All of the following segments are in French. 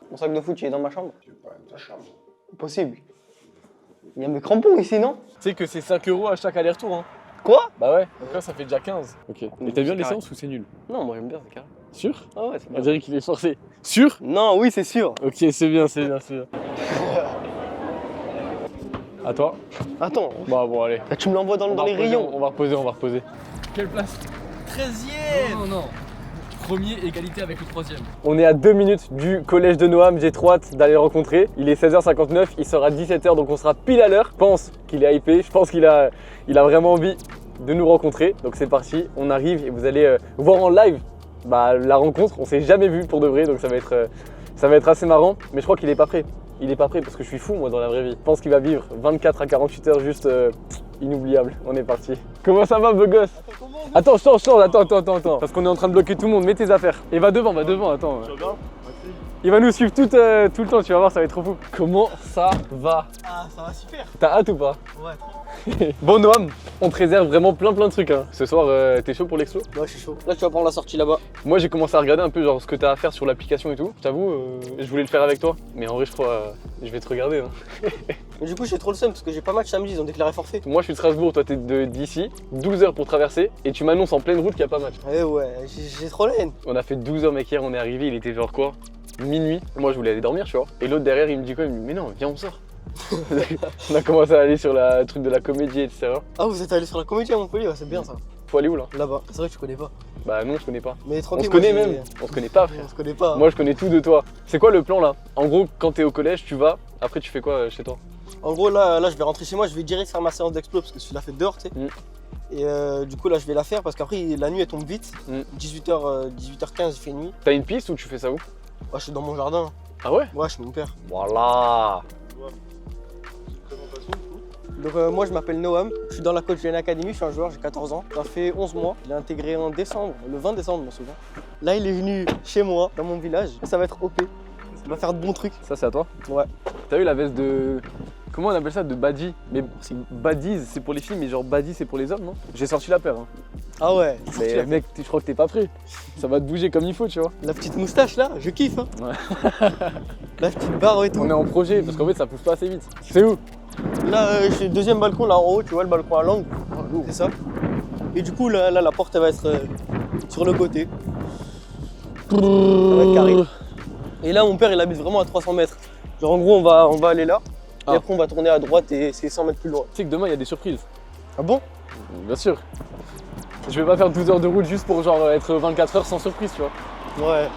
Mon sac de foot, il est dans ma chambre. Tu veux pas même ta chambre. Possible. Il y a mes crampons ici, non? Tu sais que c'est 5 € à chaque aller-retour, hein. Quoi? Bah ouais, donc là ça fait déjà 15. Ok. Et t'as bien l'essence ou c'est nul? Non, moi j'aime bien, c'est carré. Sûr? Ah ouais, c'est On bien. dirait qu'il est forcé. Sûr? Non, oui, c'est sûr. Ok, c'est bien, c'est bien, c'est bien. À toi? Attends, Bah bon, allez. là, tu me l'envoies dans On va les reposer, rayons. On va reposer, on va reposer. Quelle place? 13e. Non, non. Premier, égalité avec le 3e. On est à 2 minutes du collège de Noam, j'ai trop hâte d'aller le rencontrer. Il est 16h59, il sera 17h, donc on sera pile à l'heure. Je pense qu'il est hypé, je pense qu'il a vraiment envie de nous rencontrer. Donc c'est parti, on arrive et vous allez voir en live la rencontre. On s'est jamais vu pour de vrai, donc ça va être assez marrant. Mais je crois qu'il est pas prêt. Il est pas prêt parce que je suis fou moi dans la vraie vie. Je pense qu'il va vivre 24 à 48 heures juste inoubliable. On est parti. Comment ça va, beau gosse? Attends, change, attends. Parce qu'on est en train de bloquer tout le monde. Mets tes affaires. Et va devant, attends. Il va nous suivre tout le temps, tu vas voir, ça va être trop fou. Comment ça va? Ah, ça va super. T'as hâte ou pas? Ouais, trop. Bon Noam, on te réserve vraiment plein de trucs. Hein. Ce soir, t'es chaud pour l'explo? Ouais, je suis chaud. Là, tu vas prendre la sortie là-bas. Moi, j'ai commencé à regarder un peu genre ce que t'as à faire sur l'application et tout. Je t'avoue, je voulais le faire avec toi. Mais en vrai, je crois, je vais te regarder. Hein. Mais du coup, j'ai trop le seum parce que j'ai pas match samedi, ils ont déclaré forfait. Moi, je suis de Strasbourg, toi, t'es d'ici. 12 heures pour traverser et tu m'annonces en pleine route qu'il n'y a pas match. Eh ouais, j'ai trop la haine. On a fait 12 heures, mec, hier, on est arrivé, il était genre quoi? Minuit. Moi, je voulais aller dormir, tu vois. Et l'autre derrière, il me dit quoi? Il me dit, mais non, viens, on sort. On a commencé à aller sur le truc de la comédie, etc. Ah, vous êtes allé sur la comédie à Montpellier, ouais, c'est bien ça. Faut aller où là? Là-bas. C'est vrai que tu connais pas. Bah non, je connais pas. Mais On tranquille. se connaît moi, même. On se connaît pas, frère. On se connaît pas. Moi, je connais tout de toi. C'est quoi le plan là? En gros, quand t'es au collège, tu vas. Après, tu fais quoi chez toi? En gros, là, je vais rentrer chez moi, je vais direct faire ma séance d'explo parce que je suis la fête dehors, tu sais. Et du coup, là, je vais la faire parce qu'après, la nuit, elle tombe vite. 18h, 18h15, il fait nuit. T'as une piste ou tu fais ça où? Ouais, je suis dans mon jardin. Ah ouais? Ouais, chez mon père. Voilà. Donc moi je m'appelle Noam, je suis dans la Coach Academy, je suis un joueur, j'ai 14 ans. Ça fait 11 mois, il est intégré en décembre, le 20 décembre, je m'en souviens. Là il est venu chez moi, dans mon village, ça va être OP. Il va faire de bons trucs. Ça, c'est à toi? Ouais. T'as eu la veste de. Comment on appelle ça? De badie? Mais baddies, c'est pour les filles, mais genre badie, c'est pour les hommes, non? J'ai sorti la paire. Hein. Ah ouais. Mais mec, je crois que t'es pas prêt. Ça va te bouger comme il faut, tu vois. La petite moustache là, je kiffe. Hein. Ouais. La petite barre et tout. On est en projet, parce qu'en fait, ça pousse pas assez vite. C'est où? Là, je suis le deuxième balcon là en haut, tu vois le balcon à l'angle. C'est ça. Et du coup, là, la porte elle va être sur le côté. Ça va être carré. Et là, mon père il habite vraiment à 300 mètres. Genre en gros, on va aller là. Et après, on va tourner à droite et c'est 100 mètres plus loin. Tu sais que demain, il y a des surprises. Ah bon? Bien sûr. Je vais pas faire 12 heures de route juste pour genre être 24 heures sans surprise, tu vois. Ouais.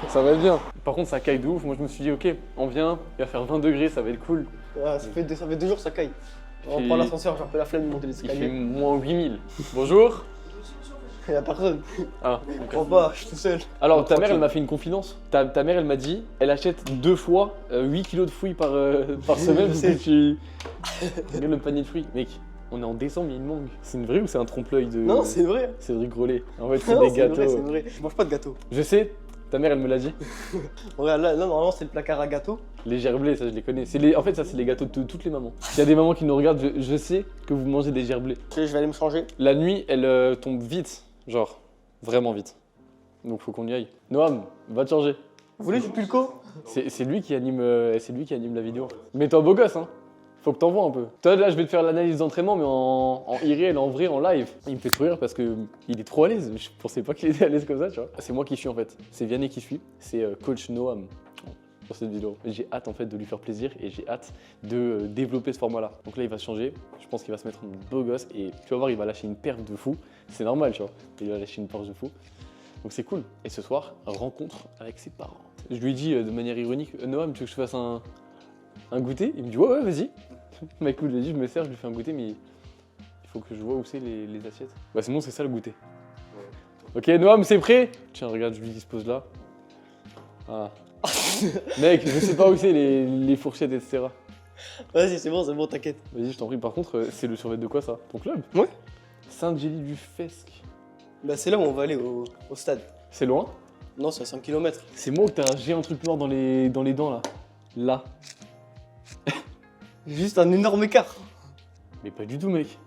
Ça va être bien. Par contre, ça caille de ouf. Moi, je me suis dit, ok, on vient, il va faire 20 degrés, ça va être cool. Ouais, ça fait 2 jours ça caille. On Puis- prend l'ascenseur, j'ai un peu la flemme de monter les Il fait escaliers. moins 8000. Bonjour. Il y a personne. Ah, Je ok. comprends pas, je suis tout seul. Alors, ta mère, Tranquille. elle m'a fait une confidence. Ta mère, elle m'a dit, elle achète 2 fois 8 kilos de fruits par semaine. Je Parce sais. que tu. Regarde le panier de fruits. Mec, on est en décembre, il y a une mangue. C'est une vraie ou c'est un trompe-l'œil de. Non, c'est vrai. Cédric Grolet. En fait, c'est Non, des c'est gâteaux. vrai, c'est vrai. Je mange pas de gâteau. Je sais, ta mère, elle me l'a dit. Regarde, là, normalement, c'est le placard à gâteau. Les gerblés, ça, je les connais. En fait, ça, c'est les gâteaux de toutes les mamans. S'il y a des mamans qui nous regardent, je sais que vous mangez des gerblés. Je vais aller me changer. La nuit, elle tombe vite. Genre, vraiment vite. Donc, faut qu'on y aille. Noam, va te changer. Vous voulez du pulco? C'est lui qui anime la vidéo. Mets-toi beau gosse, hein. Faut que t'envoies un peu. Toi, là, je vais te faire l'analyse d'entraînement, mais en irréel, en vrai, en live. Il me fait trop rire parce que il est trop à l'aise. Je pensais pas qu'il était à l'aise comme ça, tu vois. C'est moi qui suis en fait. C'est Vianney qui suit. C'est coach Noam pour cette vidéo. J'ai hâte en fait de lui faire plaisir et j'ai hâte de développer ce format-là. Donc là, il va changer. Je pense qu'il va se mettre en beau gosse et tu vas voir, il va lâcher une perf de fou. C'est normal, tu vois. Il va lâcher une perf de fou. Donc c'est cool. Et ce soir, rencontre avec ses parents. Je lui ai dit de manière ironique, Noam, tu veux que je fasse un goûter? Il me dit ouais, vas-y. Bah écoute, je lui ai dit, je me sers, je lui fais un goûter, mais il faut que je vois où c'est les assiettes. Bah c'est bon, c'est ça le goûter. Ouais. Ok, Noam, c'est prêt? Tiens, regarde, je lui dispose là. Ah. Mec, je sais pas où c'est les fourchettes, etc. Vas-y, c'est bon, t'inquiète. Vas-y, je t'en prie. Par contre, c'est le survêt de quoi ça? Ton club? Ouais. Sainte-Gélie-du-Fesque. Bah, c'est là où on va aller au stade. C'est loin? Non, c'est à 5 km. C'est moi que j'ai un truc noir dans les dents là. Là. Juste un énorme écart. Mais pas du tout, mec.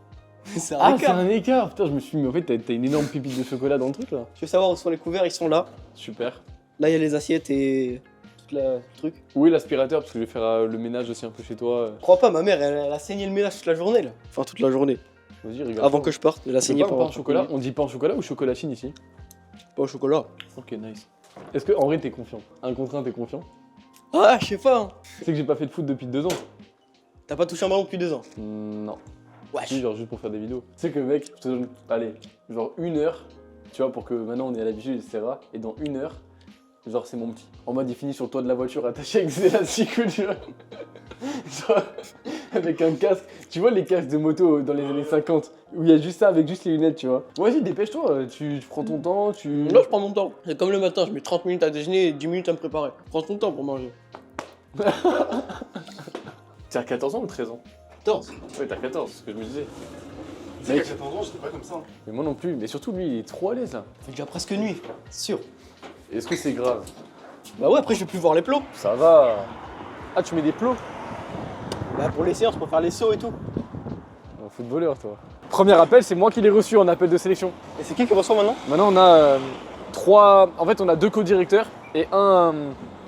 C'est un Ah, c'est écart. un écart. Putain, je me suis dit, mais en fait, t'as une énorme pépite de chocolat dans le truc là. Tu veux savoir où sont les couverts? Ils sont là. Super. Là, il y a les assiettes et tout le truc. Oui, l'aspirateur, parce que je vais faire le ménage aussi un peu chez toi. Je crois pas, ma mère, elle a saigné le ménage toute la journée là. Enfin, toute la journée. Vas-y, regarde. Avant que je parte, elle a saigné pain pour au chocolat. On dit pain au chocolat ou chocolatine ici? Pas au chocolat. Ok, nice. Est-ce que en vrai t'es confiant? Un contre un, t'es confiant? Ah, je sais pas. Hein. Tu sais que j'ai pas fait de foot depuis 2 ans? T'as pas touché un ballon depuis 2 ans? Non. Wesh. Si, genre juste pour faire des vidéos. Tu sais que mec, je te donne, allez, genre 1 heure, tu vois, pour que maintenant on ait l'habitude, etc. Et dans 1 heure, genre c'est mon petit. En mode il finit sur le toit de la voiture attaché avec des élastiques, tu vois. Genre, avec un casque. Tu vois les casques de moto dans les années 50 où il y a juste ça avec juste les lunettes, tu vois. Vas-y, dépêche-toi, tu prends ton temps, tu. Là, je prends mon temps. C'est comme le matin, je mets 30 minutes à déjeuner et 10 minutes à me préparer. Prends ton temps pour manger. T'as 14 ans ou 13 ans? 14. Ouais, t'as 14, c'est ce que je me disais. Tu sais qu'à 14 ans, j'étais pas comme ça. Mais moi non plus, mais surtout lui, il est trop à l'aise là. Il fait déjà presque nuit, frère. C'est sûr. Est-ce que c'est grave? Bah ouais, après, je vais plus voir les plots. Ça va. Ah, tu mets des plots? Bah, pour les séances, pour faire les sauts et tout. Un footballeur, toi. Premier appel, c'est moi qui l'ai reçu en appel de sélection. Et c'est qui reçoit maintenant? Maintenant, on a 3. En fait, on a 2 co-directeurs et un.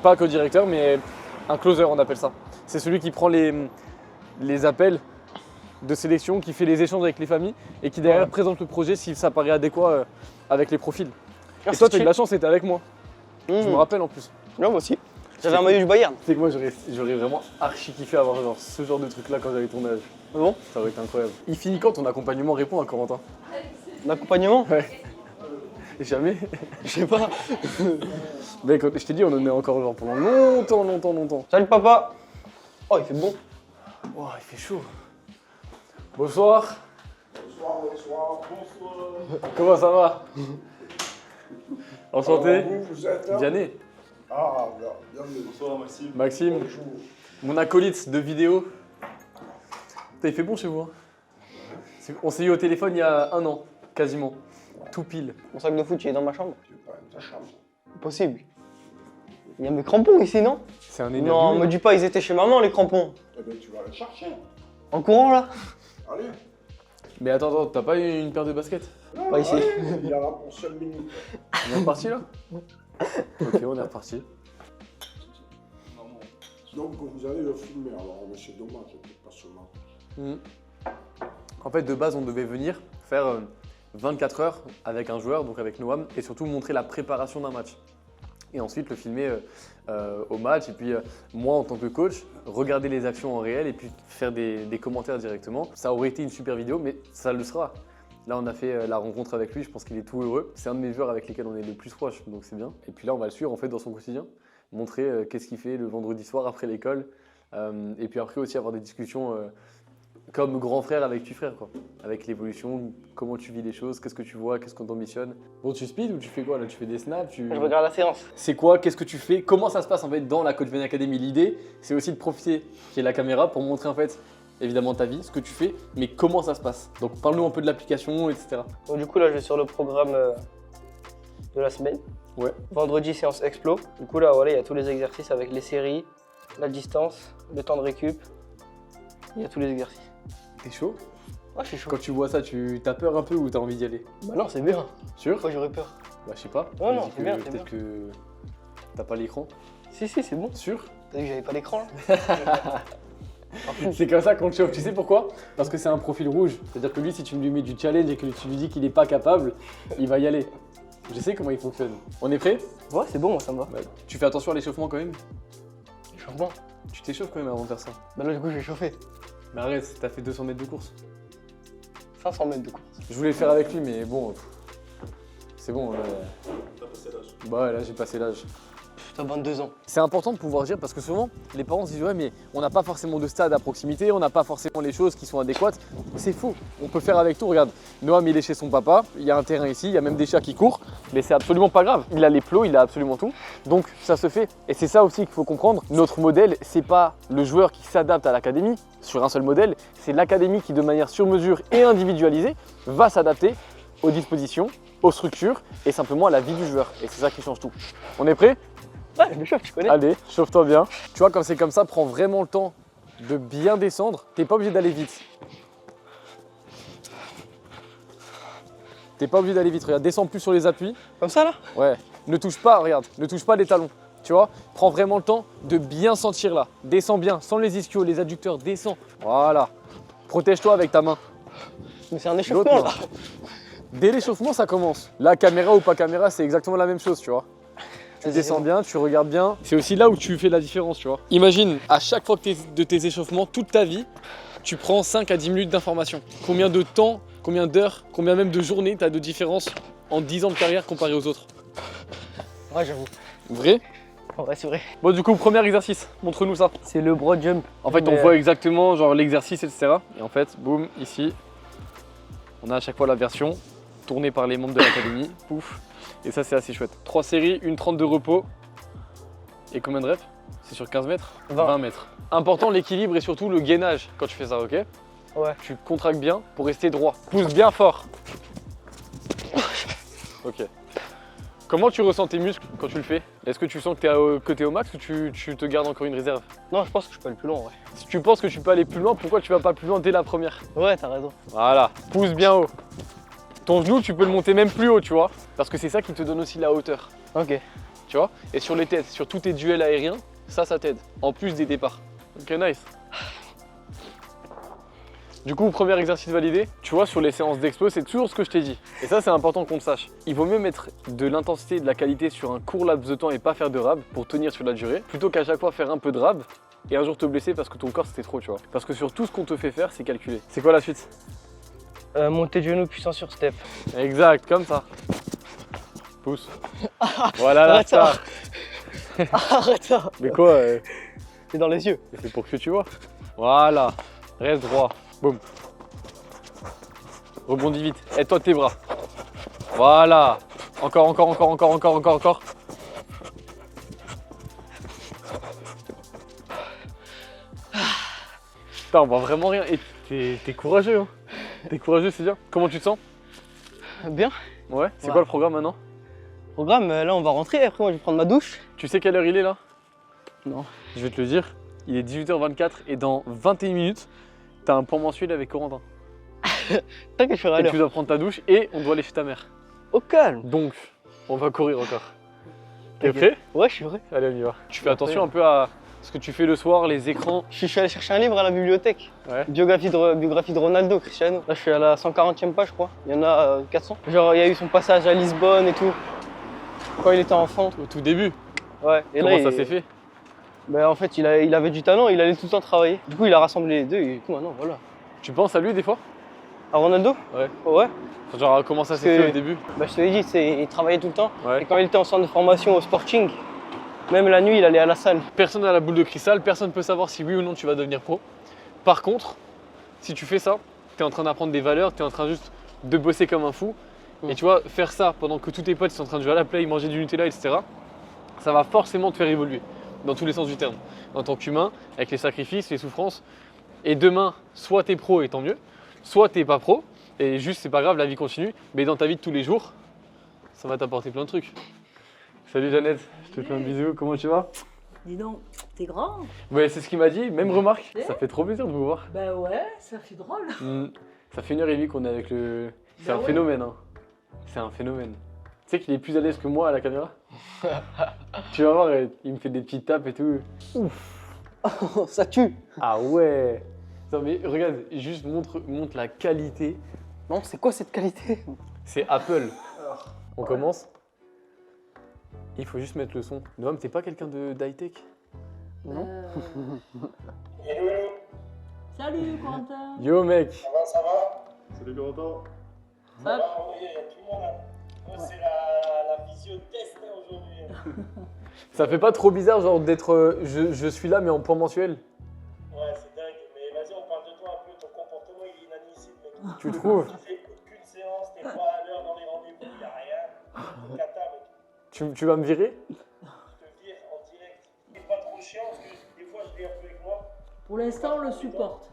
Pas co-directeur, mais un closer, on appelle ça. C'est celui qui prend les appels de sélection, qui fait les échanges avec les familles et qui derrière présente le projet si ça paraît adéquat avec les profils. Et toi, t'as eu de la chance, t'étais avec moi. Je me rappelle en plus. Ouais, moi aussi. J'avais un maillot du Bayern. Tu sais que moi, j'aurais vraiment archi kiffé avoir genre, ce genre de truc là quand j'avais ton âge. Bon, Ça aurait été incroyable. Il finit quand ton accompagnement répond à Corentin? l'accompagnement? Ouais. Jamais. Je sais pas. Mec, je t'ai dit, on en est encore genre pendant longtemps. Salut papa. Oh, il fait bon. Oh, il fait chaud. Bonsoir. Bonsoir. Comment ça va? Enchanté. Alors, vous êtes Vianney. Ah, bienvenue. Bonsoir Maxime. Maxime. Bonjour. Mon acolyte de vidéo. Putain, il fait bon chez vous. Hein. On s'est eu au téléphone il y a 1 an, quasiment. Tout pile. Mon sac de foot, il est dans ma chambre. Tu es pas dans ta chambre. Possible. Il y a mes crampons ici, non? C'est un énergie. Non, me dis pas, ils étaient chez maman, les crampons. Eh bien, tu vas les chercher. En courant, là? Allez. Mais attends, t'as pas eu une paire de baskets? Non, Pas ici. allez, il y a là pour 5 minutes. On est reparti là? Ok, on est reparti. Donc, vous allez le filmer. Alors, mais c'est dommage, c'est pas seulement. En fait, de base, on devait venir faire 24 heures avec un joueur, donc avec Noam, et surtout montrer la préparation d'un match. Et ensuite le filmer au match, et puis moi en tant que coach, regarder les actions en réel et puis faire des commentaires directement. Ça aurait été une super vidéo, mais ça le sera. Là, on a fait la rencontre avec lui, je pense qu'il est tout heureux. C'est un de mes joueurs avec lesquels on est le plus proche, donc c'est bien. Et puis là, on va le suivre en fait dans son quotidien, montrer qu'est-ce qu'il fait le vendredi soir après l'école, et puis après aussi avoir des discussions comme grand frère avec petit frère, quoi. Avec l'évolution, comment tu vis les choses, qu'est-ce que tu vois, qu'est-ce qu'on t'ambitionne. Bon, tu speed ou tu fais quoi là? Tu fais des snaps? Je regarde la séance. C'est quoi? Qu'est-ce que tu fais? Comment ça se passe en fait dans la Coach Vianney Academy? L'idée, c'est aussi de profiter qu'il y ait la caméra pour montrer en fait évidemment ta vie, ce que tu fais, mais comment ça se passe. Donc parle-nous un peu de l'application, etc. Bon, du coup, là, je vais sur le programme de la semaine. Ouais. Vendredi, séance explo. Du coup, là, voilà, il y a tous les exercices avec les séries, la distance, le temps de récup. Il y a tous les exercices. T'es chaud? Ah, je suis chaud. Quand tu vois ça, t'as peur un peu ou t'as envie d'y aller? Bah non, c'est bien. Sûr? Pourquoi j'aurais peur? Bah je sais pas. Ouais, Je non, dis c'est que bien, c'est peut-être que t'as pas l'écran. Si, c'est bon. Sûr? T'as vu que j'avais pas d'écran là? C'est comme ça qu'on le chauffe. Tu sais pourquoi? Parce que c'est un profil rouge. C'est-à-dire que lui, si tu lui mets du challenge et que tu lui dis qu'il est pas capable, il va y aller. Je sais comment il fonctionne. On est prêt? Ouais, c'est bon, moi ça me va. Bah, tu fais attention à l'échauffement quand même? Échauffement. Tu t'échauffes quand même avant de faire ça. Bah là, du coup, je vais chauffer. Mais arrête, t'as fait 200 mètres de course. 500 mètres de course. Je voulais le faire avec lui, mais bon, c'est bon. T'as passé l'âge. Bah ouais, là j'ai passé l'âge. T'as 22 ans. C'est important de pouvoir dire parce que souvent les parents se disent ouais mais on n'a pas forcément de stade à proximité, on n'a pas forcément les choses qui sont adéquates. C'est faux, on peut faire avec tout. Regarde, Noam il est chez son papa, il y a un terrain ici, il y a même des chats qui courent, mais c'est absolument pas grave. Il a les plots, il a absolument tout, donc ça se fait. Et c'est ça aussi qu'il faut comprendre. Notre modèle, c'est pas le joueur qui s'adapte à l'académie sur un seul modèle, c'est l'académie qui de manière sur mesure et individualisée va s'adapter aux dispositions, aux structures et simplement à la vie du joueur. Et c'est ça qui change tout. On est prêt? Ouais, je me chauffe, tu connais. Allez, chauffe-toi bien. Tu vois, quand c'est comme ça, prends vraiment le temps de bien descendre. T'es pas obligé d'aller vite. T'es pas obligé d'aller vite. Regarde, descends plus sur les appuis. Comme ça là? Ouais. Ne touche pas, regarde, ne touche pas les talons. Tu vois, prends vraiment le temps de bien sentir là. Descends bien, sans les ischios, les adducteurs, descends. Voilà. Protège-toi avec ta main. Mais c'est un L'autre échauffement main. là. Dès l'échauffement, ça commence. Là, caméra ou pas caméra, c'est exactement la même chose, tu vois. Tu descends bien, tu regardes bien. C'est aussi là où tu fais la différence, tu vois. Imagine, à chaque fois que de tes échauffements, toute ta vie, tu prends 5 à 10 minutes d'information. Combien de temps, combien d'heures, combien même de journées tu as de différence en 10 ans de carrière comparé aux autres? Ouais, j'avoue. Vrai? Ouais, c'est vrai. Bon, du coup, premier exercice, montre-nous ça. C'est le broad jump. En fait, on Mais, voit exactement genre l'exercice, etc. Et en fait, boum, ici, on a à chaque fois la version tournée par les membres de l'académie. Pouf. Et ça, c'est assez chouette. 3 séries, une 30 de repos. Et combien de reps? C'est sur 15 mètres? 20 mètres. Important, l'équilibre et surtout le gainage quand tu fais ça, ok? Ouais. Tu contractes bien pour rester droit. Pousse bien fort. Ok. Comment tu ressens tes muscles quand tu le fais? Est-ce que tu sens que t'es au max ou tu te gardes encore une réserve? Non, je pense que je peux aller plus loin, ouais. Si tu penses que tu peux aller plus loin, pourquoi tu vas pas plus loin dès la première? Ouais, t'as raison. Voilà, pousse bien haut. Ton genou, tu peux le monter même plus haut, tu vois, parce que c'est ça qui te donne aussi la hauteur, Ok. tu vois. Et sur les têtes, sur tous tes duels aériens, ça t'aide, en plus des départs. Ok, nice. Du coup, premier exercice validé, tu vois, sur les séances d'expo, c'est toujours ce que je t'ai dit. Et ça, c'est important qu'on le sache. Il vaut mieux mettre de l'intensité et de la qualité sur un court laps de temps et pas faire de rab pour tenir sur la durée, plutôt qu'à chaque fois faire un peu de rab et un jour te blesser parce que ton corps c'était trop, tu vois. Parce que sur tout ce qu'on te fait faire, c'est calculé. C'est quoi la suite? Montée de genou puissant sur step. Exact, comme ça. Pousse. Voilà la Arrête ça. star. Arrête ça. Mais quoi C'est dans les yeux. c'est pour que tu vois. Voilà. Reste droit. Boum. Rebondis vite. Aide-toi de tes bras. Voilà. Encore, encore, encore, encore, encore, encore, encore. Putain, on voit vraiment rien. Et t'es courageux, hein. T'es courageux, c'est bien. Comment tu te sens? Bien. Ouais. C'est Ouais. quoi le programme maintenant? Programme, là on va rentrer, après moi je vais prendre ma douche. Tu sais quelle heure il est là? Non. Je vais te le dire. Il est 18h24 et dans 21 minutes, t'as un point mensuel avec Corentin. T'inquiète, je ferai à Et l'heure. tu dois prendre ta douche et on doit aller chez ta mère. Au calme. Donc, on va courir encore. T'es T'inquiète. prêt? Ouais, je suis vrai. Allez, on y va. Tu fais attention un peu à ce que tu fais le soir, les écrans. Je suis allé chercher un livre à la bibliothèque. Ouais. Biographie de Ronaldo, Cristiano. Là je suis à la 140e page, je crois. Il y en a 400. Genre il y a eu son passage à Lisbonne et tout. Quand il était enfant. Au tout début. Ouais. Et Comment là, ça s'est fait? Ben, en fait, il avait du talent, il allait tout le temps travailler. Du coup, il a rassemblé les deux et du coup, maintenant, voilà. Tu penses à lui des fois? À Ronaldo? Ouais. Ouais. Genre, comment ça s'est C'est- fait au début? Bah, je te l'ai dit, il travaillait tout le temps. Ouais. Et quand il était en centre de formation au Sporting, même la nuit, il allait à la salle. Personne n'a la boule de cristal, personne ne peut savoir si oui ou non tu vas devenir pro. Par contre, si tu fais ça, tu es en train d'apprendre des valeurs, tu es en train juste de bosser comme un fou. Et tu vois, faire ça pendant que tous tes potes sont en train de jouer à la play, manger du Nutella, etc., ça va forcément te faire évoluer, dans tous les sens du terme. En tant qu'humain, avec les sacrifices, les souffrances. Et demain, soit t'es pro et tant mieux, soit t'es pas pro, et juste c'est pas grave, la vie continue, mais dans ta vie de tous les jours, ça va t'apporter plein de trucs. Salut Jeannette, je te fais un bisou, comment tu vas? Dis donc, t'es grand? Ouais, c'est ce qu'il m'a dit, même remarque, Eh ça fait trop plaisir de vous voir. Bah ouais, ça fait drôle. Ça fait 1h30 qu'on est avec le... C'est Bah un ouais. phénomène, hein. C'est un phénomène. Tu sais qu'il est plus à l'aise que moi à la caméra? Tu vas voir, il me fait des petites tapes et tout. Ça tue. Ah ouais. Non mais regarde, juste montre la qualité. Non, c'est quoi cette qualité? C'est Apple. On commence. Il faut juste mettre le son. Noam, t'es pas quelqu'un d'high-tech? Non. Salut Quentin. Yo mec. Ça va? Salut Corentin. Ça va? Oui, il y a tout le monde là. Moi, c'est la visio test aujourd'hui. Ça fait pas trop bizarre genre d'être je suis là mais en point mensuel? Ouais, c'est dingue. Mais vas-y, on parle de toi un peu. Ton comportement, il est inadmissible, mec. Tu trouves? Tu fais aucune séance, t'es pas à l'heure dans les rendez-vous, il n'y a rien. T'es cata, mec. Tu vas me virer? Je te vire en direct. T'es pas trop chiant parce que des fois, je l'ai un peu avec moi. Pour l'instant, on le supporte.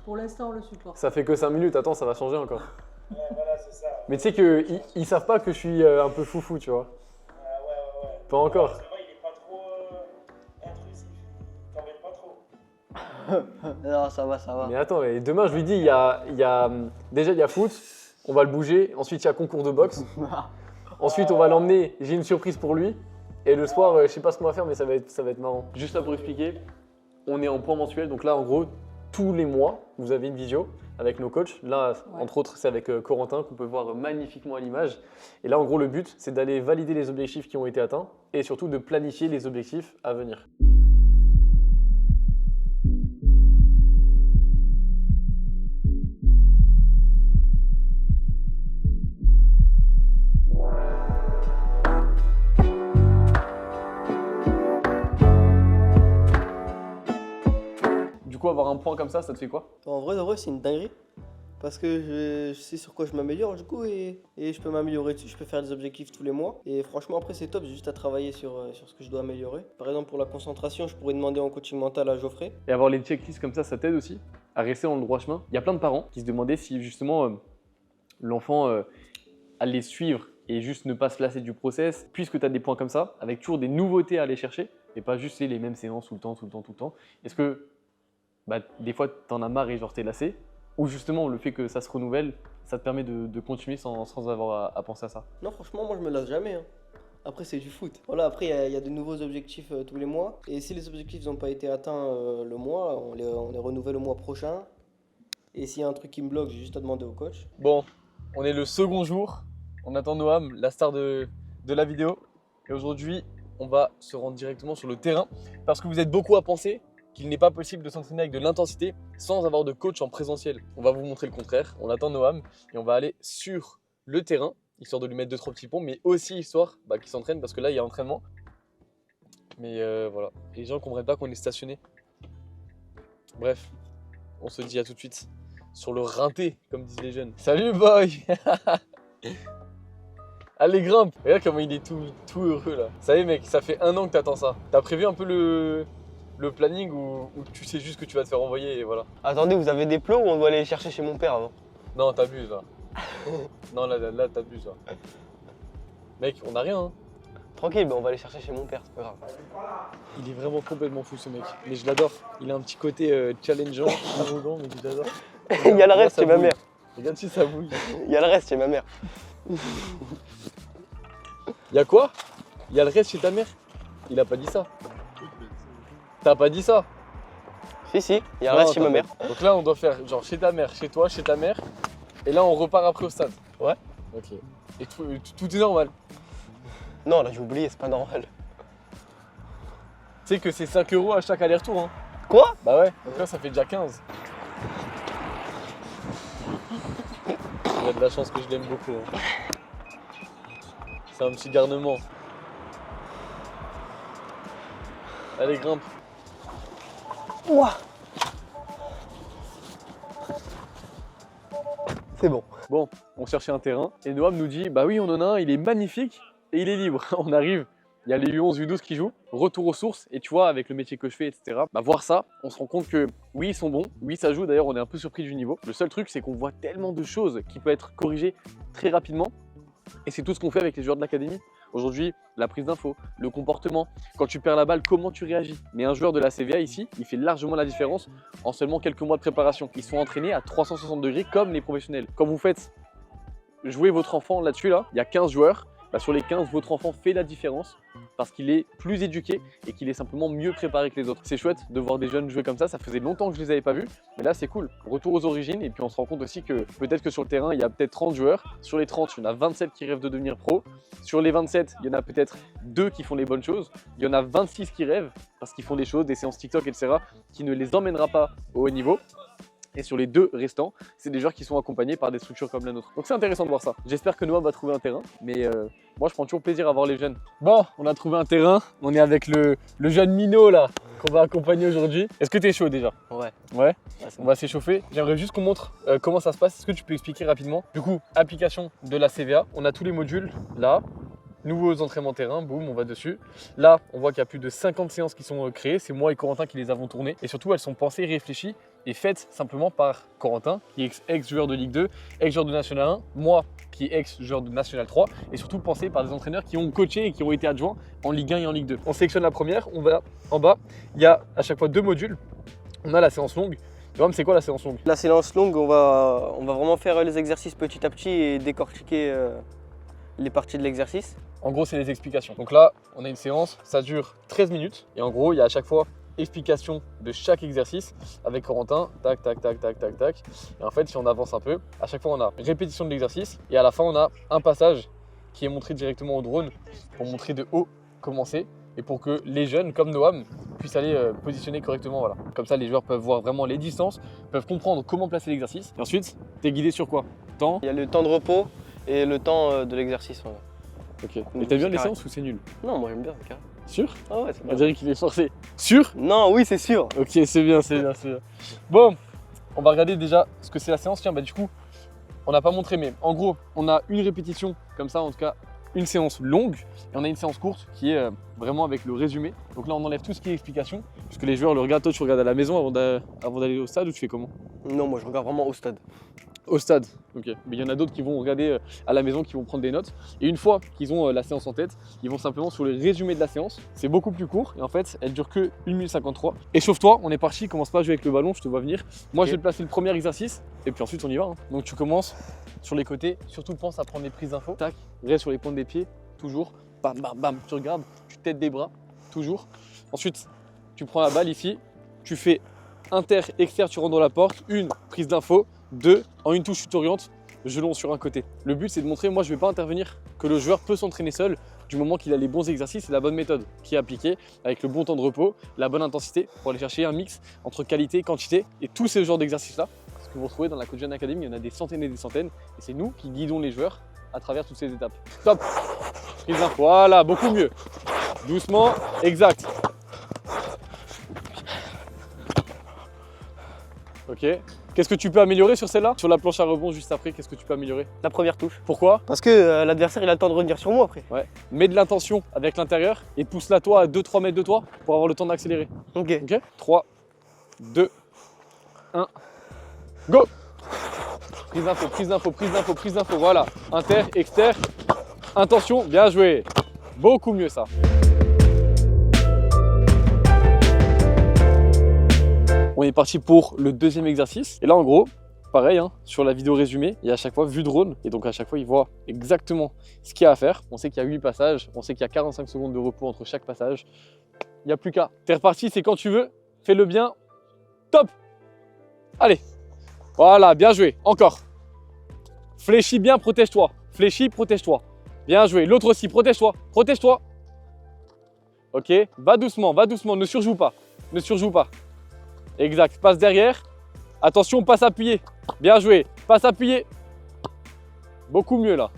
Pour l'instant, on le supporte. Ça fait que 5 minutes, attends, ça va changer encore. Ouais, voilà, c'est ça. Mais tu sais que ils savent pas que je suis un peu foufou, tu vois. Ouais. Pas encore. C'est vrai, il est pas trop intrusif. T'embête pas trop. Non, ça va, ça va. Mais attends, et demain je lui dis, déjà il y a foot, on va le bouger. Ensuite, il y a concours de boxe. Ensuite, on va l'emmener. J'ai une surprise pour lui. Et le soir, je sais pas ce qu'on va faire, mais ça va être marrant. Juste là pour expliquer, on est en point mensuel. Donc là, en gros, tous les mois, vous avez une vidéo avec nos coachs. Là, entre autres, c'est avec Corentin qu'on peut voir magnifiquement à l'image. Et là, en gros, le but, c'est d'aller valider les objectifs qui ont été atteints et surtout de planifier les objectifs à venir. Du coup, avoir un point comme ça te fait quoi? En vrai, c'est une dinguerie. Parce que je sais sur quoi je m'améliore du coup et je peux m'améliorer dessus, je peux faire des objectifs tous les mois. Et franchement après c'est top, j'ai juste à travailler sur ce que je dois améliorer. Par exemple pour la concentration, je pourrais demander en coaching mental à Geoffrey. Et avoir les checklists comme ça t'aide aussi à rester dans le droit chemin. Il y a plein de parents qui se demandaient si justement l'enfant allait suivre et juste ne pas se lasser du process. Puisque tu as des points comme ça, avec toujours des nouveautés à aller chercher et pas juste les mêmes séances tout le temps. Est-ce que des fois t'en as marre et genre t'es lassé? Ou justement le fait que ça se renouvelle, ça te permet de continuer sans avoir à penser à ça? Non franchement moi je me lasse jamais. Après c'est du foot. Voilà, après il y a de nouveaux objectifs tous les mois. Et si les objectifs n'ont pas été atteints le mois, on les renouvelle le mois prochain. Et s'il y a un truc qui me bloque, j'ai juste à demander au coach. Bon, on est le second jour. On attend Noam, la star de la vidéo. Et aujourd'hui, on va se rendre directement sur le terrain. Parce que vous êtes beaucoup à penser qu'il n'est pas possible de s'entraîner avec de l'intensité sans avoir de coach en présentiel. On va vous montrer le contraire. On attend Noam et on va aller sur le terrain, histoire de lui mettre 2-3 petits ponts, mais aussi histoire qu'il s'entraîne parce que là, il y a entraînement. Mais voilà, les gens ne comprennent pas qu'on est stationné. Bref, on se dit à tout de suite sur le rinté, comme disent les jeunes. Salut boy. Allez grimpe. Regarde comment il est tout heureux là. Ça y est mec, ça fait 1 an que t'attends ça. T'as prévu un peu le planning ou tu sais juste que tu vas te faire envoyer et voilà? Attendez, vous avez des plots ou on doit aller les chercher chez mon père avant? Non, t'abuses là. Non, là t'abuses là. Mec, on a rien hein. Tranquille, on va aller chercher chez mon père, c'est pas grave. Il est vraiment complètement fou ce mec. Mais je l'adore. Il a un petit côté challengeant, arrogant, mais je l'adore. Il y a le reste chez ma mère. Regarde si ça bouille. Il y a le reste chez ma mère. Il y a quoi? Il y a le reste chez ta mère? Il a pas dit ça. T'as pas dit ça? Si, il y a le reste chez ma mère. Donc là, on doit faire genre chez ta mère, chez toi, chez ta mère. Et là, on repart après au stade. Ouais. Ok. Et tout est normal. Non, là j'ai oublié, c'est pas normal. Tu sais que c'est 5 € à chaque aller-retour. Hein. Quoi? Bah ouais, donc là, ça fait déjà 15. Il a de la chance que je l'aime beaucoup. Hein. C'est un petit garnement. Allez, grimpe. Ouah. C'est bon. Bon, on cherchait un terrain et Noam nous dit bah oui, on en a un, il est magnifique et il est libre. On arrive, il y a les U11, U12 qui jouent, retour aux sources et tu vois, avec le métier que je fais, etc. Voir ça, on se rend compte que oui, ils sont bons, oui, ça joue. D'ailleurs, on est un peu surpris du niveau. Le seul truc, c'est qu'on voit tellement de choses qui peuvent être corrigées très rapidement et c'est tout ce qu'on fait avec les joueurs de l'académie. Aujourd'hui, la prise d'info, le comportement, quand tu perds la balle, comment tu réagis. Mais un joueur de la CVA ici, il fait largement la différence en seulement quelques mois de préparation. Ils sont entraînés à 360 degrés comme les professionnels. Quand vous faites jouer votre enfant là-dessus, il y a 15 joueurs. Sur les 15, votre enfant fait la différence parce qu'il est plus éduqué et qu'il est simplement mieux préparé que les autres. C'est chouette de voir des jeunes jouer comme ça faisait longtemps que je les avais pas vus, mais là c'est cool. Retour aux origines et puis on se rend compte aussi que peut-être que sur le terrain, il y a peut-être 30 joueurs. Sur les 30, il y en a 27 qui rêvent de devenir pro. Sur les 27, il y en a peut-être 2 qui font les bonnes choses. Il y en a 26 qui rêvent parce qu'ils font des choses, des séances TikTok, etc., qui ne les emmènera pas au haut niveau. Et sur les 2 restants, c'est des joueurs qui sont accompagnés par des structures comme la nôtre. Donc c'est intéressant de voir ça. J'espère que Noam va trouver un terrain, mais moi je prends toujours plaisir à voir les jeunes. Bon, on a trouvé un terrain, on est avec le jeune minot là, qu'on va accompagner aujourd'hui. Est-ce que tu es chaud déjà? Ouais. Ouais, on va s'échauffer. J'aimerais juste qu'on montre comment ça se passe. Est-ce que tu peux expliquer rapidement? Du coup, application de la CVA, on a tous les modules là. Nouveaux entraînements terrain, boum, on va dessus. Là, on voit qu'il y a plus de 50 séances qui sont créées. C'est moi et Corentin qui les avons tournées. Et surtout, elles sont pensées, réfléchies et faites simplement par Corentin, qui est ex-joueur de Ligue 2, ex-joueur de National 1, moi qui est ex-joueur de National 3, et surtout pensées par des entraîneurs qui ont coaché et qui ont été adjoints en Ligue 1 et en Ligue 2. On sélectionne la première, on va en bas. Il y a à chaque fois 2 modules. On a la séance longue Jérôme, c'est quoi la séance longue? La séance longue, on va vraiment faire les exercices petit à petit et décortiquer les parties de l'exercice. En gros, c'est les explications. Donc là, on a une séance, ça dure 13 minutes. Et en gros, il y a à chaque fois explication de chaque exercice avec Corentin. Tac, tac, tac, tac, tac, tac. Et en fait, si on avance un peu, à chaque fois, on a répétition de l'exercice. Et à la fin, on a un passage qui est montré directement au drone pour montrer de haut comment c'est. Et pour que les jeunes, comme Noam, puissent aller positionner correctement. Voilà. Comme ça, les joueurs peuvent voir vraiment les distances, peuvent comprendre comment placer l'exercice. Et ensuite, tu es guidé sur quoi? Temps? Il y a le temps de repos et le temps de l'exercice. Ouais. Ok. Et t'aimes bien les séances ou c'est nul? Non, moi j'aime bien. Carré. Sûr? Ah ouais, c'est On bien. dirait qu'il est forcé. Sûr? Non, oui, c'est sûr. Ok, c'est bien, c'est bien, c'est bien. Bon, on va regarder déjà ce que c'est la séance. Tiens, bah du coup, on n'a pas montré, mais en gros, on a une répétition, comme ça, en tout cas, une séance longue, et on a une séance courte qui est vraiment avec le résumé. Donc là, on enlève tout ce qui est explication, parce que les joueurs le regardent. Toi, tu regardes à la maison avant d'aller au stade, ou tu fais comment? Non, moi je regarde vraiment au stade. Au stade, ok. Mais il y en a d'autres qui vont regarder à la maison, qui vont prendre des notes. Et une fois qu'ils ont la séance en tête, ils vont simplement sur le résumé de la séance. C'est beaucoup plus court et en fait, elle dure que 1 minute 53. Échauffe-toi, on est parti, commence pas à jouer avec le ballon, je te vois venir. Moi, Ok. je vais te placer le premier exercice et puis ensuite on y va. Hein. Donc tu commences sur les côtés, surtout pense à prendre les prises d'infos. Tac, reste sur les pointes des pieds, toujours. Bam, bam, bam, tu regardes, tu têtes des bras, toujours. Ensuite, tu prends la balle ici, tu fais inter, exter, tu rentres dans la porte, une prise d'info. 2, en une touche, tu t'orientes, gelon sur un côté. Le but, c'est de montrer, moi, je ne vais pas intervenir, que le joueur peut s'entraîner seul du moment qu'il a les bons exercices et la bonne méthode qui est appliquée avec le bon temps de repos, la bonne intensité pour aller chercher un mix entre qualité et quantité et tous ces genres d'exercices-là. Ce que vous retrouvez dans la Coach Jeune Academy, il y en a des centaines et des centaines et c'est nous qui guidons les joueurs à travers toutes ces étapes. Stop. Prise d'info, voilà, beaucoup mieux. Doucement, exact. Ok. Qu'est-ce que tu peux améliorer sur celle-là? Sur la planche à rebond juste après, qu'est-ce que tu peux améliorer? La première touche. Pourquoi? Parce que l'adversaire il a le temps de revenir sur moi après. Ouais. Mets de l'intention avec l'intérieur et pousse-la toi à 2-3 mètres de toi pour avoir le temps d'accélérer. Ok. Ok? 3, 2, 1, go! Prise d'info, prise d'info, prise d'info, prise d'info. Voilà. Inter, exter. Intention, bien joué. Beaucoup mieux ça. On est parti pour le deuxième exercice. Et là, en gros, pareil, hein, sur la vidéo résumée, il y a à chaque fois vue drone. Et donc, à chaque fois, il voit exactement ce qu'il y a à faire. On sait qu'il y a 8 passages. On sait qu'il y a 45 secondes de repos entre chaque passage. Il n'y a plus qu'à. T'es reparti, c'est quand tu veux. Fais-le bien. Top! Allez. Voilà, bien joué. Encore. Fléchis bien, protège-toi. Fléchis, protège-toi. Bien joué. L'autre aussi, protège-toi. Protège-toi. Ok. Va doucement, ne surjoue pas. Ne surjoue pas. Exact, passe derrière. Attention, passe appuyé. Bien joué, passe appuyé. Beaucoup mieux là.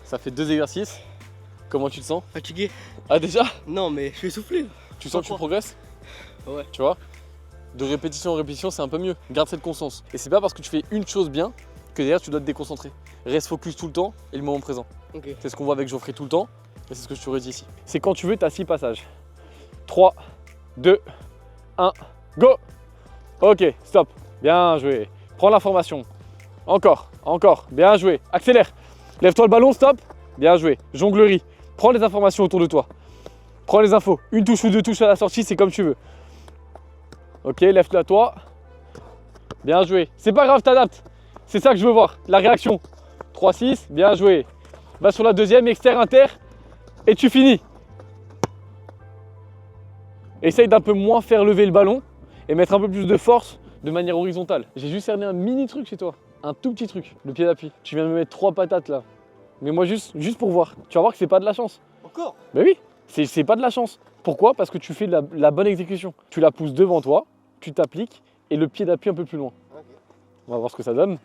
Ça fait 2 exercices. Comment tu te sens? Fatigué? Ah déjà? Non, mais je suis essoufflé. Tu sens que tu progresses? Ouais. Tu vois? De répétition en répétition, c'est un peu mieux. Garde cette constance. Et c'est pas parce que tu fais une chose bien que derrière tu dois te déconcentrer. Reste focus tout le temps et le moment présent. Ok. C'est ce qu'on voit avec Geoffrey tout le temps et c'est ce que je te redis ici. C'est quand tu veux, tu as 6 passages. 3, 2, 1, go! Ok, stop. Bien joué. Prends l'information. Encore, encore. Bien joué. Accélère. Lève-toi le ballon, stop. Bien joué. Jonglerie. Prends les informations autour de toi. Prends les infos. Une touche ou 2 touches à la sortie, c'est comme tu veux. Ok, lève-toi toi. Bien joué. C'est pas grave, t'adaptes. C'est ça que je veux voir, la réaction. 3-6, bien joué. Va sur la deuxième, exter, inter, et tu finis. Essaye d'un peu moins faire lever le ballon et mettre un peu plus de force de manière horizontale. J'ai juste cerné un mini truc chez toi, un tout petit truc, le pied d'appui. Tu viens de me mettre 3 patates là. Mais moi juste pour voir. Tu vas voir que c'est pas de la chance. Encore? Ben oui, c'est pas de la chance. Pourquoi? Parce que tu fais la bonne exécution. Tu la pousses devant toi, tu t'appliques et le pied d'appui un peu plus loin. Ok. On va voir ce que ça donne.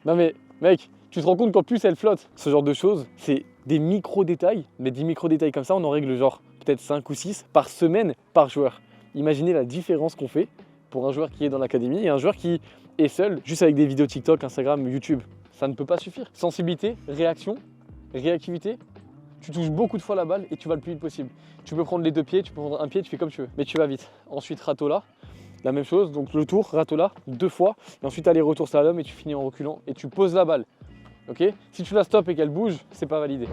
Non mais mec, tu te rends compte qu'en plus elle flotte. Ce genre de choses, c'est des micro-détails. Mais des micro-détails comme ça, on en règle genre peut-être 5 ou 6 par semaine par joueur. Imaginez la différence qu'on fait pour un joueur qui est dans l'académie et un joueur qui est seul, juste avec des vidéos TikTok, Instagram, YouTube. Ça ne peut pas suffire. Sensibilité, réaction, réactivité. Tu touches beaucoup de fois la balle et tu vas le plus vite possible. Tu peux prendre les 2 pieds, tu peux prendre un pied, tu fais comme tu veux. Mais tu vas vite. Ensuite, râteau là. la même chose, donc le tour, ratola, 2 fois, et ensuite aller-retour slalom et tu finis en reculant et tu poses la balle. Ok? Si tu la stoppes et qu'elle bouge, c'est pas validé.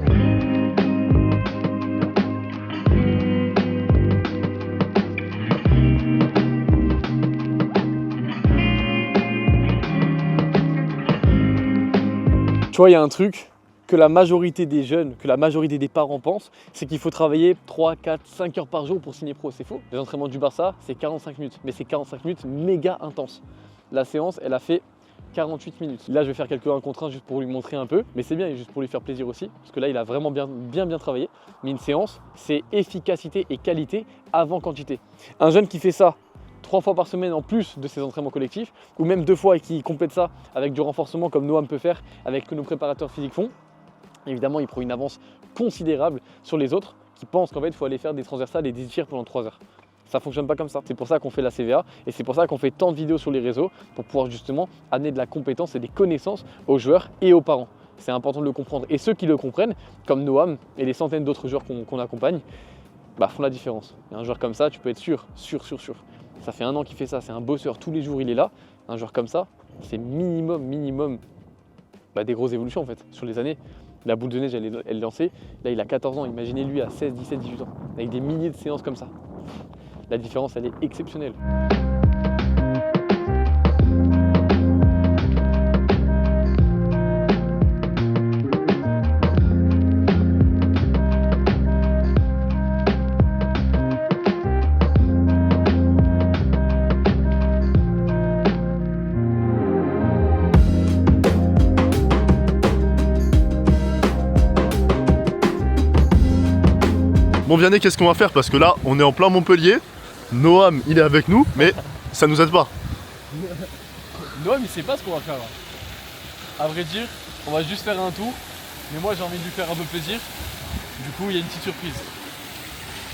Tu vois, il y a un truc que la majorité des jeunes, que la majorité des parents pensent, c'est qu'il faut travailler 3, 4, 5 heures par jour pour signer pro. C'est faux. Les entraînements du Barça, c'est 45 minutes, mais c'est 45 minutes méga intenses. La séance, elle a fait 48 minutes. Là, je vais faire quelques 1 contre 1 juste pour lui montrer un peu, mais c'est bien, juste pour lui faire plaisir aussi, parce que là, il a vraiment bien travaillé. Mais une séance, c'est efficacité et qualité avant quantité. Un jeune qui fait ça 3 fois par semaine en plus de ses entraînements collectifs, ou même 2 fois et qui complète ça avec du renforcement comme Noam peut faire, avec que nos préparateurs physiques font, évidemment il prend une avance considérable sur les autres qui pensent qu'en fait il faut aller faire des transversales et des tirs pendant 3 heures. Ça ne fonctionne pas comme ça. C'est pour ça qu'on fait la CVA et c'est pour ça qu'on fait tant de vidéos sur les réseaux pour pouvoir justement amener de la compétence et des connaissances aux joueurs et aux parents. C'est important de le comprendre. Et ceux qui le comprennent, comme Noam et les centaines d'autres joueurs qu'on accompagne, font la différence. Et un joueur comme ça, tu peux être sûr. Ça fait 1 an qu'il fait ça, c'est un bosseur, tous les jours il est là. Un joueur comme ça, c'est minimum des grosses évolutions en fait, sur les années. La boule de neige, elle est lancée. Là, il a 14 ans. Imaginez lui à 16, 17, 18 ans, avec des milliers de séances comme ça. La différence, elle est exceptionnelle. Bon Vianney, qu'est-ce qu'on va faire? Parce que là, on est en plein Montpellier. Noam, il est avec nous, mais ça nous aide pas. Noam, il sait pas ce qu'on va faire là. À vrai dire, on va juste faire un tour. Mais moi, j'ai envie de lui faire un peu plaisir. Du coup, il y a une petite surprise.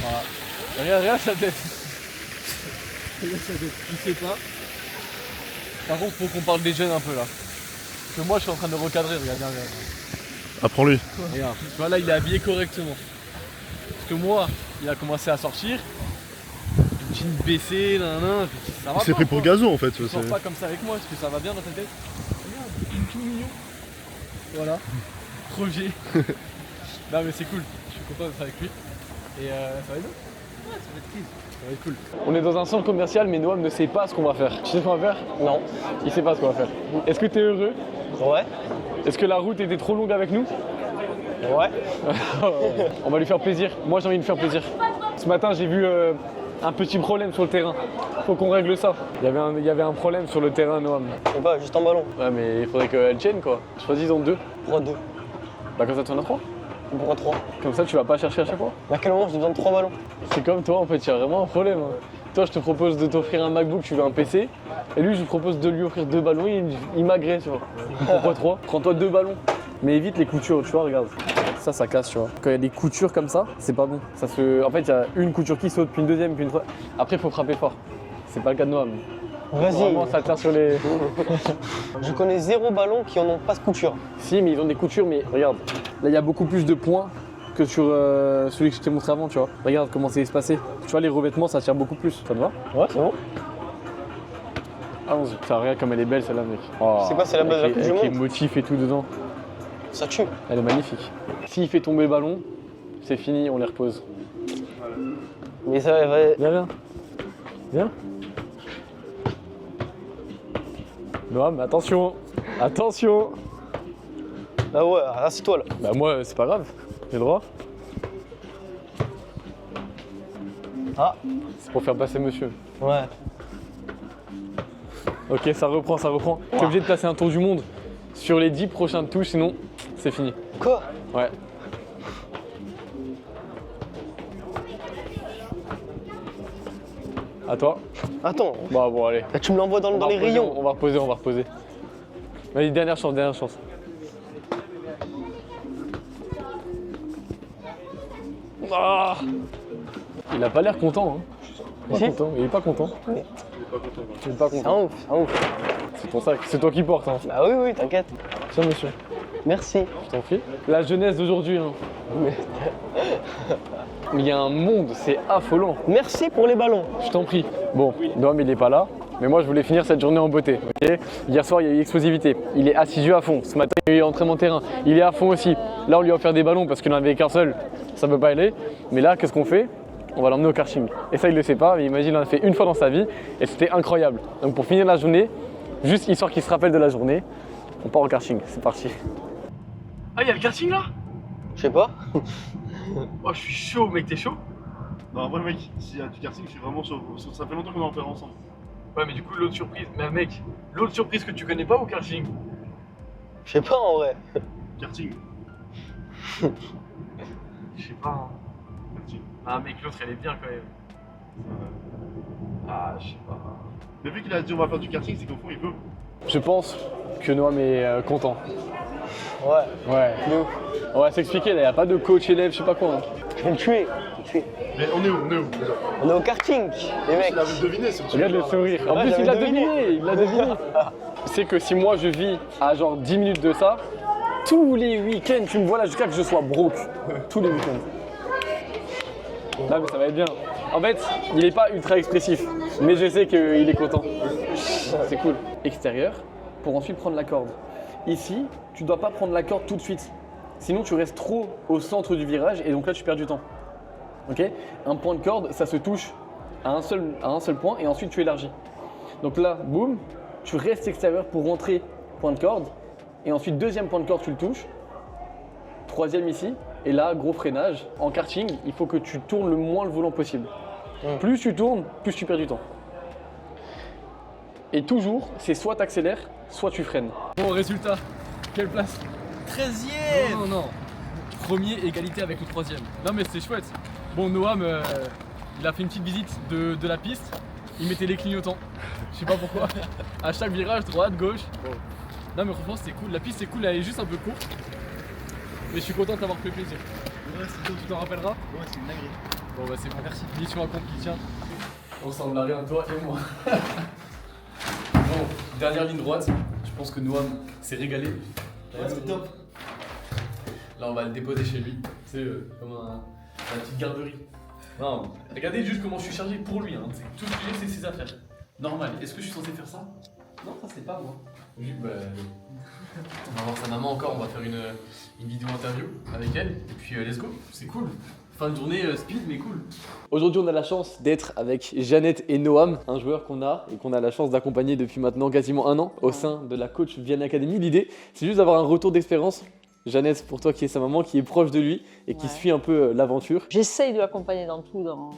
Voilà. Regarde sa tête. Regarde sa tête. Il sait pas. Par contre, faut qu'on parle des jeunes un peu là. Parce que moi, je suis en train de recadrer. Regarde. Apprends-lui. Regarde. Tu vois là, il est habillé correctement. Parce que moi, il a commencé à sortir, une jean baissée, ça va. C'est pris pour Gazo en fait. Tu sors pas comme ça avec moi, est-ce que ça va bien dans ta tête? Regarde, il est tout mignon. Voilà, Roger. Non mais c'est cool, je suis content d'être avec lui. Et ça va être bien? Ouais, ça va être cool. Ça va être cool. On est dans un centre commercial, mais Noam ne sait pas ce qu'on va faire. Tu sais ce qu'on va faire? Non. Il sait pas ce qu'on va faire. Est-ce que tu es heureux? Ouais. Est-ce que la route était trop longue avec nous? Ouais. On va lui faire plaisir. Moi j'ai envie de faire plaisir. Ce matin j'ai vu un petit problème sur le terrain. Faut qu'on règle ça. Il y avait un problème sur le terrain, Noam. Je sais pas, juste en ballon. Ouais mais il faudrait qu'elle tienne quoi. Choisis-en 2. Pourquoi 2? Comme ça tu en as 3. Pourquoi 3? Comme ça tu vas pas chercher à chaque fois. Mais à quel moment j'ai besoin de 3 ballons? C'est comme toi en fait, il y a vraiment un problème. Toi je te propose de t'offrir un MacBook, tu veux un PC. Et lui je lui propose de lui offrir 2 ballons, il m'agresse tu vois. Pourquoi 3? Prends-toi 2 ballons. Mais évite les coutures, tu vois, regarde. Ça casse, tu vois. Quand il y a des coutures comme ça, c'est pas bon. En fait, il y a une couture qui saute, puis une deuxième, puis une troisième. Après, il faut frapper fort. C'est pas le cas de Noam. Vas-y. Vraiment, ça tire sur les... Je connais 0 ballons qui en ont pas de couture. Si, mais ils ont des coutures, mais regarde. Là, il y a beaucoup plus de points que sur celui que je t'ai montré avant, tu vois. Regarde comment c'est espacé. Tu vois, les revêtements, ça tire beaucoup plus. Ça te va? Ouais, c'est bon. Allons-y. Ça, regarde comme elle est belle, celle-là, mec. Oh, c'est quoi, c'est la base de la Coupe du Avec les Monde? motifs et tout dedans. Ça tue. Elle est magnifique. S'il fait tomber le ballon, c'est fini, on les repose. Mais ça va... Viens. Noam, attention. Attention. Ah ouais, assis-toi là. Bah moi, c'est pas grave. J'ai le droit. Ah. C'est pour faire passer monsieur. Ouais. Ok, ça reprend. T'es obligé de passer un tour du monde sur les 10 prochaines touches, sinon c'est fini. Quoi? Ouais. À toi. Attends. Bah bon, allez. Là, tu me l'envoies dans les rayons. On va reposer. Vas-y, dernière chance. Ah, il a pas l'air content, hein. Il est pas content. Oui. Il est pas C'est content. un ouf. C'est ton sac, c'est toi qui portes, hein. Bah oui, t'inquiète. Tiens, monsieur. Merci. Je t'en prie. La jeunesse d'aujourd'hui, hein. Mais il y a un monde, c'est affolant. Merci pour les ballons. Je t'en prie. Bon, Noam il est pas là, mais moi je voulais finir cette journée en beauté. Ok. Hier soir il y a eu explosivité. Il est assidu à fond. Ce matin il y a eu entraînement terrain. Il est à fond aussi. Là on lui a offert des ballons parce qu'il n'en avait qu'un seul. Ça peut pas aller. Mais là qu'est-ce qu'on fait? On va l'emmener au karting. Et ça il le sait pas, mais imagine il en a fait une fois dans sa vie et c'était incroyable. Donc pour finir la journée, juste histoire qu'il se rappelle de la journée, on part au karting. C'est parti. Ah, il y a le karting là? Je sais pas. Oh, je suis chaud, mec, t'es chaud? Non, en vrai, mec, s'il y a du karting, je suis vraiment chaud. Ça fait longtemps qu'on en fait ensemble. Ouais, mais du coup, l'autre surprise. Mais mec, l'autre surprise que tu connais pas au karting? Je sais pas en vrai. Karting. Je sais pas. Hein. Karting. Ah, mec, l'autre elle est bien quand même. Ah, je sais pas. Mais vu qu'il a dit on va faire du karting, c'est qu'au fond, il veut. Je pense que Noam est content. Ouais. Ouais. Nous. On va s'expliquer, là, il n'y a pas de coach élève, je sais pas quoi. Hein. Je vais le tuer. Mais on est où déjà? On est au karting, les mecs. Il avait deviné, c'est Regarde le sourire. En Ouais, plus, il l'a j'avais deviné, il l'a deviné. C'est que si moi je vis à genre 10 minutes de ça, tous les week-ends, tu me vois là jusqu'à que je sois broke. Tous les week-ends. Non, mais ça va être bien. En fait, il n'est pas ultra expressif, mais je sais qu'il est content. C'est cool. Extérieur, pour ensuite prendre la corde. Ici, tu dois pas prendre la corde tout de suite. Sinon, tu restes trop au centre du virage et donc là, tu perds du temps. Ok? Un point de corde, ça se touche à un seul point et ensuite tu élargis. Donc là, boum, tu restes extérieur pour rentrer point de corde et ensuite deuxième point de corde, tu le touches. Troisième ici et là, gros freinage. En karting, il faut que tu tournes le moins le volant possible. Plus tu tournes, plus tu perds du temps. Et toujours, c'est soit tu accélères, soit tu freines. Bon, résultat, quelle place? 13e. Non, non, non. Premier, égalité avec le troisième. Non, mais c'est chouette. Bon, Noam, il a fait une petite visite de la piste. Il mettait les clignotants. Je sais pas pourquoi. À chaque virage, droite, gauche. Non, mais franchement, c'était cool. La piste, c'est cool, elle est juste un peu courte. Mais je suis content de t'avoir fait plaisir. Ouais, c'est tout, tu t'en rappelleras? Ouais, c'est une dinguerie. Bon, bah, c'est bon. Merci. Mission à compte qui tient. On ressemble à rien, toi et moi. Bon, dernière ligne droite. Je pense que Noam s'est régalé. Ouais, c'est top. Là, on va le déposer chez lui. C'est comme la petite garderie. Non, regardez juste comment je suis chargé pour lui. Hein. Tout ce que j'ai, c'est ses affaires. Normal. Est-ce que je suis censé faire ça? Non, ça c'est pas moi. Bah, on va voir sa maman encore. On va faire une vidéo interview avec elle. Et puis let's go. C'est cool. Fin de journée speed, mais cool. Aujourd'hui, on a la chance d'être avec Jeannette et Noam, un joueur qu'on a et qu'on a la chance d'accompagner depuis maintenant quasiment 1 an au sein de la Coach Vianney Academy. L'idée, c'est juste d'avoir un retour d'expérience. Jeannette, pour toi qui est sa maman, qui est proche de lui et qui suit un peu l'aventure. J'essaye de l'accompagner dans tout dans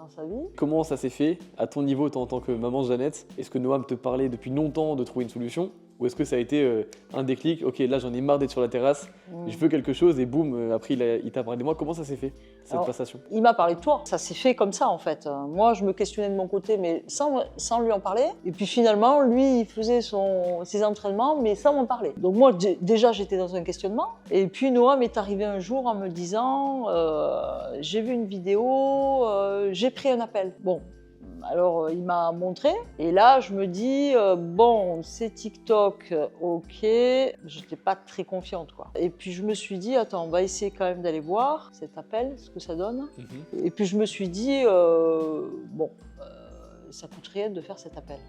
sa vie. Comment ça s'est fait à ton niveau, toi, en tant que maman Jeannette? Est-ce que Noam te parlait depuis longtemps de trouver une solution? Ou est-ce que ça a été un déclic? Ok, là j'en ai marre d'être sur la terrasse, je veux quelque chose et boum, après il t'a parlé de moi. Comment ça s'est fait, cette passation? Il m'a parlé de toi. Ça s'est fait comme ça en fait. Moi je me questionnais de mon côté mais sans lui en parler. Et puis finalement lui il faisait ses entraînements mais sans m'en parler. Donc moi déjà j'étais dans un questionnement. Et puis Noam est arrivé un jour en me disant j'ai vu une vidéo, j'ai pris un appel. Bon. Alors il m'a montré et là je me dis bon c'est TikTok, ok, j'étais pas très confiante quoi. Et puis je me suis dit attends on va essayer quand même d'aller voir cet appel, ce que ça donne. Et puis je me suis dit bon ça coûte rien de faire cet appel,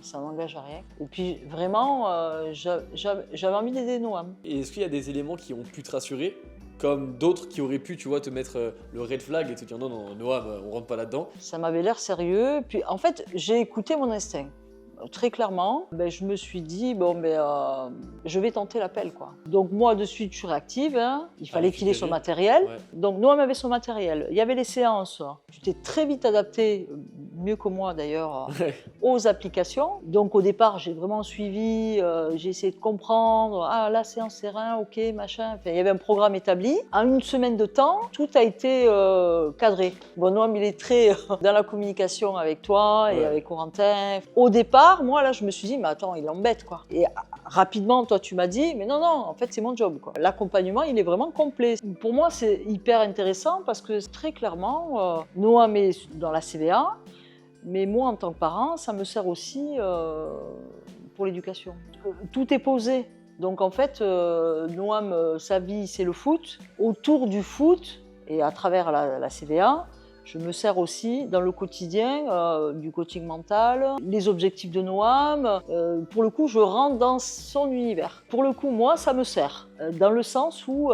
ça n'engage à rien. Et puis vraiment j'avais envie d'aider Noam. Et est-ce qu'il y a des éléments qui ont pu te rassurer? Comme d'autres qui auraient pu, tu vois, te mettre le red flag et te dire non, non, Noam, on rentre pas là-dedans. Ça m'avait l'air sérieux. Puis en fait, j'ai écouté mon instinct. Très clairement, je me suis dit, bon, je vais tenter l'appel, quoi. Donc moi, de suite, je suis réactive. Hein. Il fallait qu'il ait son matériel. Ouais. Donc Noam avait son matériel. Il y avait les séances. Tu t'es très vite adapté, mieux que moi d'ailleurs, aux applications. Donc au départ, j'ai vraiment suivi, j'ai essayé de comprendre. Ah, la séance serein, ok, machin. Enfin, il y avait un programme établi. En 1 semaine de temps, tout a été cadré. Bon, Noam, il est très dans la communication avec toi et avec Corentin. Au départ, moi, là, je me suis dit, mais attends, il embête, quoi. Et rapidement, toi, tu m'as dit, mais non, non, en fait, c'est mon job, quoi. L'accompagnement, il est vraiment complet. Pour moi, c'est hyper intéressant parce que très clairement, Noam est dans la CVA, mais moi, en tant que parent, ça me sert aussi pour l'éducation. Tout est posé. Donc, en fait, Noam, sa vie, c'est le foot. Autour du foot, Et à travers la CVA, je me sers aussi dans le quotidien du coaching mental, les objectifs de Noam. Pour le coup, je rentre dans son univers. Pour le coup, moi, ça me sert. Dans le sens où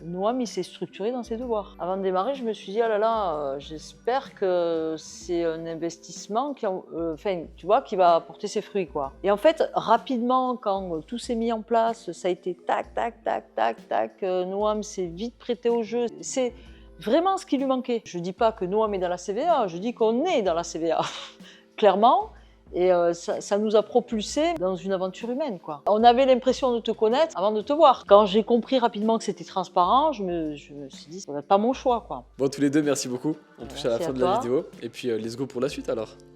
Noam, il s'est structuré dans ses devoirs. Avant de démarrer, je me suis dit, ah là là, j'espère que c'est un investissement qui va apporter ses fruits, quoi. Et en fait, rapidement, quand tout s'est mis en place, ça a été tac, tac, tac, tac, tac. Noam s'est vite prêté au jeu. C'est vraiment ce qui lui manquait. Je ne dis pas que Noam est dans la CVA, je dis qu'on est dans la CVA, clairement. Et ça nous a propulsés dans une aventure humaine, quoi. On avait l'impression de te connaître avant de te voir. Quand j'ai compris rapidement que c'était transparent, je me suis dit, ça va être pas mon choix, quoi. Bon, tous les deux, merci beaucoup. On touche à la Merci fin à de la toi. vidéo. Et puis, let's go pour la suite alors.